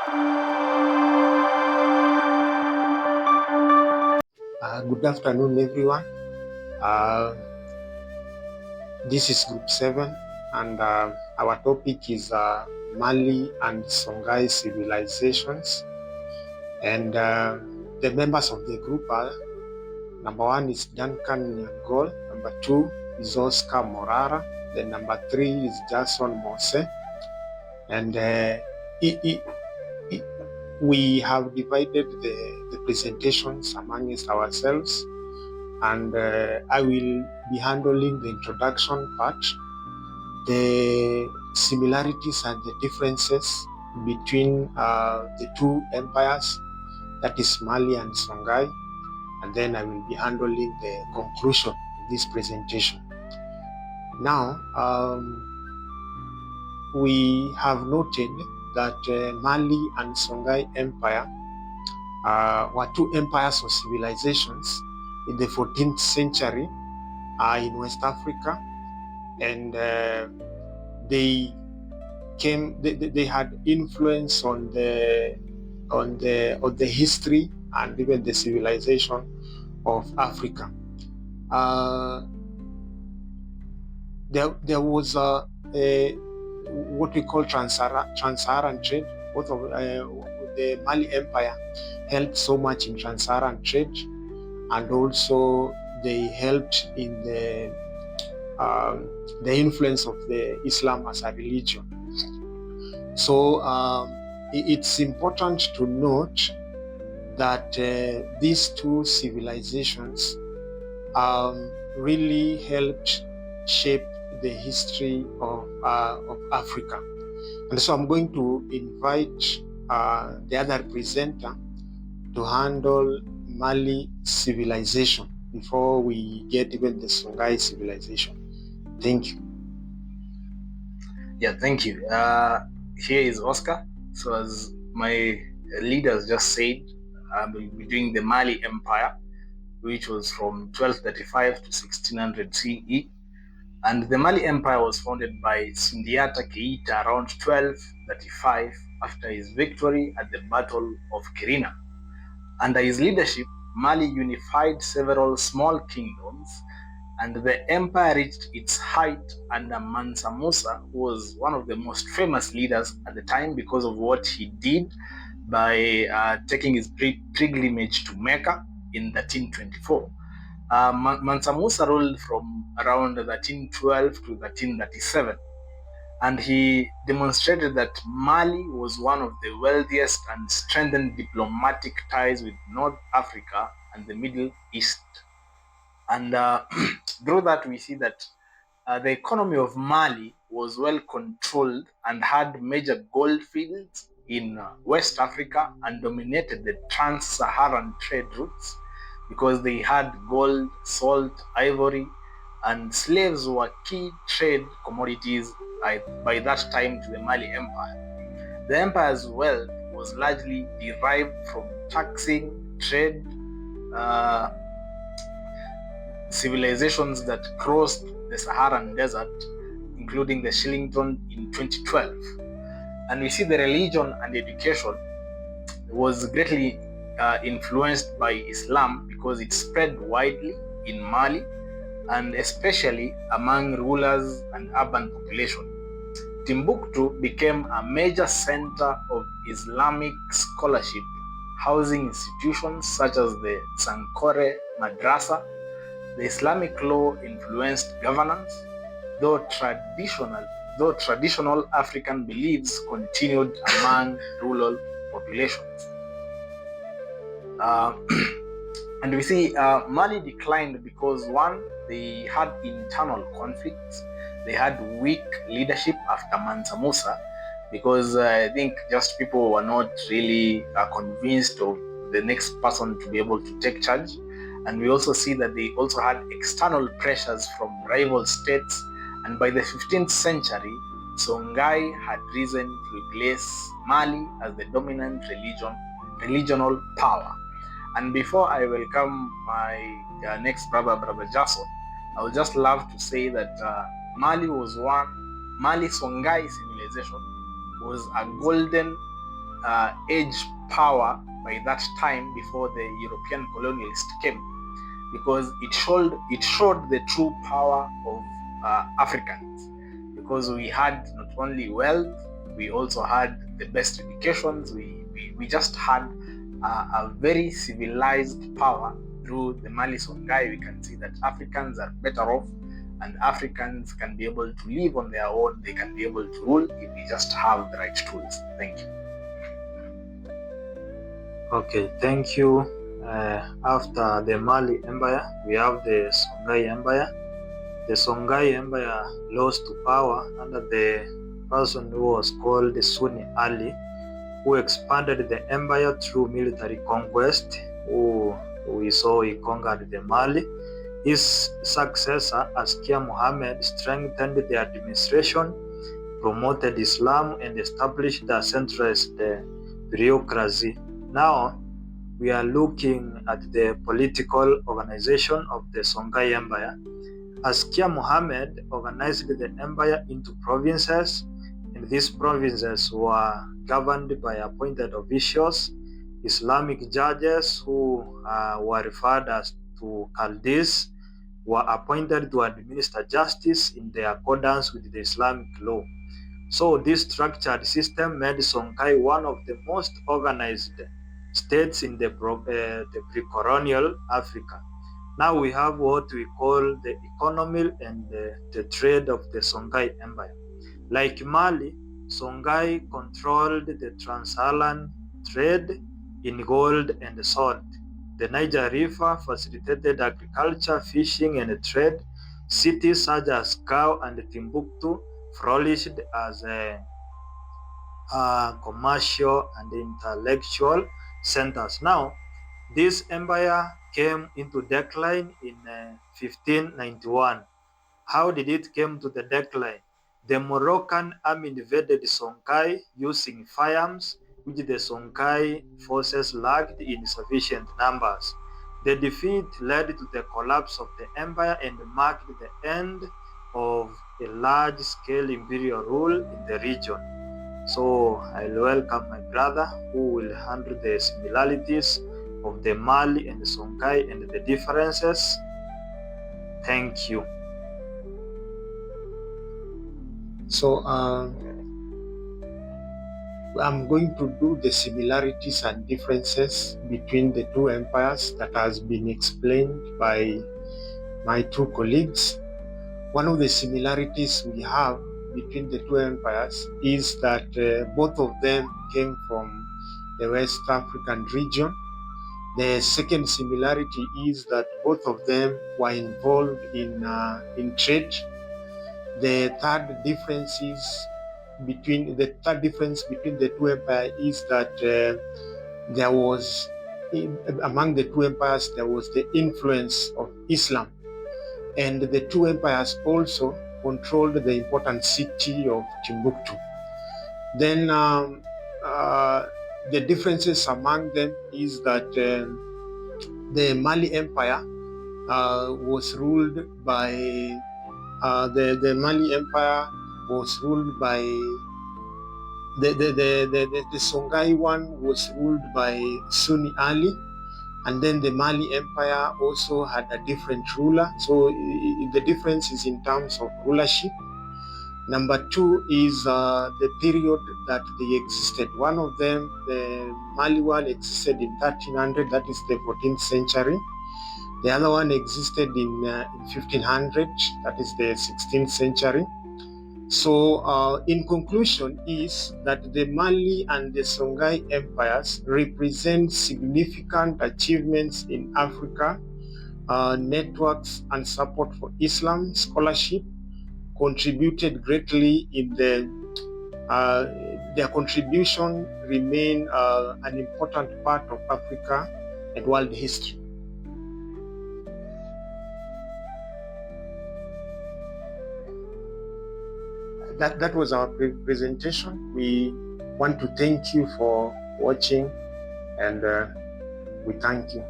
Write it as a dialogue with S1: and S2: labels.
S1: Good afternoon, everyone. Uh, this is Group 7, and our topic is Mali and Songai civilizations. And the members of the group are: number 1 is Duncan Nyangol, number 2 is Oscar Morara, then number 3 is Jason Mose. And we have divided the presentations amongst ourselves, and I will be handling the introduction part, the similarities and the differences between the two empires, that is Mali and Songhai, and then I will be handling the conclusion of this presentation. Now, we have noted that Mali and Songhai Empire were two empires or civilizations in the 14th century in West Africa, and they had influence on the history and even the civilization of Africa. There was a what we call trans-Saharan trade. Both of the Mali Empire helped so much in trans-Saharan trade, and also they helped in the influence of the Islam as a religion. So it's important to note that these two civilizations really helped shape the history of Africa. And so I'm going to invite the other presenter to handle Mali civilization before we get even the Songhai civilization. Thank you.
S2: Yeah, thank you. Here is Oscar. So as my leaders just said, I will be doing the Mali Empire, which was from 1235 to 1600 CE. And the Mali Empire was founded by Sundiata Keita around 1235 after his victory at the Battle of Kirina. Under his leadership, Mali unified several small kingdoms, and the empire reached its height under Mansa Musa, who was one of the most famous leaders at the time because of what he did by taking his pilgrimage to Mecca in 1324. Mansa Musa ruled from around 1312 to 1337, and he demonstrated that Mali was one of the wealthiest and strengthened diplomatic ties with North Africa and the Middle East. And through that, we see that the economy of Mali was well controlled and had major gold fields in West Africa and dominated the trans-Saharan trade routes because they had gold, salt, ivory, and slaves were key trade commodities by that time to the Mali Empire. The empire's wealth was largely derived from taxing, trade, civilizations that crossed the Saharan desert, including the Shillington in 2012. And we see the religion and education was greatly influenced by Islam because it spread widely in Mali and especially among rulers and urban population. Timbuktu became a major center of Islamic scholarship, housing institutions such as the Sankore Madrasa. The Islamic law influenced governance, though traditional African beliefs continued among rural populations. And we see Mali declined because, one, they had internal conflicts. They had weak leadership after Mansa Musa because I think just people were not really convinced of the next person to be able to take charge. And we also see that they also had external pressures from rival states. And by the 15th century, Songhai had risen to replace Mali as the dominant regional power. And before I welcome my next brother Jason, I would just love to say that Mali Songhai civilization was a golden age power by that time before the European colonialists came, because it showed the true power of Africans, because we had not only wealth, we also had the best educations. We just had a very civilized power. Through the Mali Songai, we can see that Africans are better off, and Africans can be able to live on their own. They can be able to rule if we just have the right tools. Thank you.
S3: Okay, thank you. After the Mali Empire, we have the Songhai Empire. The Songhai Empire lost to power under the person who was called Sunni Ali, who expanded the empire through military conquest. We saw he conquered the Mali. His successor, Askia Muhammad, strengthened the administration, promoted Islam, and established a centralized bureaucracy. Now, we are looking at the political organization of the Songhai Empire. Askia Muhammad organized the empire into provinces, and these provinces were governed by appointed officials. Islamic judges, who were referred as to Qadis, were appointed to administer justice in accordance with the Islamic law. So this structured system made Songhai one of the most organized states in the pre-colonial Africa. Now we have what we call the economy and the trade of the Songhai Empire. Like Mali, Songhai controlled the Trans-Saharan trade in gold and salt. The Niger River facilitated agriculture, fishing, and trade. Cities such as Gao and Timbuktu flourished as commercial and intellectual centers. Now, this empire came into decline in 1591. How did it come to the decline? The Moroccan army invaded Songhai using firearms, which the Songhai forces lacked in sufficient numbers. The defeat led to the collapse of the empire and marked the end of a large-scale imperial rule in the region. So I'll welcome my brother who will handle the similarities of the Mali and the Songhai and the differences. Thank you.
S1: So I'm going to do the similarities and differences between the two empires that has been explained by my two colleagues. One of the similarities we have between the two empires is that both of them came from the West African region. The second similarity is that both of them were involved in trade. The third difference between the two empires is that there was, among the two empires, there was the influence of Islam. And the two empires also controlled the important city of Timbuktu. Then the differences among them is that the Mali Empire was ruled by the Mali Empire was ruled by the Songhai one was ruled by Sunni Ali. And then the Mali Empire also had a different ruler. So the difference is in terms of rulership. Number two is the period that they existed. One of them, the Mali one, existed in 1300, that is the 14th century. The other one existed in 1500, that is the 16th century. So in conclusion is that the Mali and the Songhai empires represent significant achievements in Africa, networks and support for Islam scholarship contributed greatly in their contribution remain an important part of Africa and world history. That was our presentation. We want to thank you for watching, and we thank you.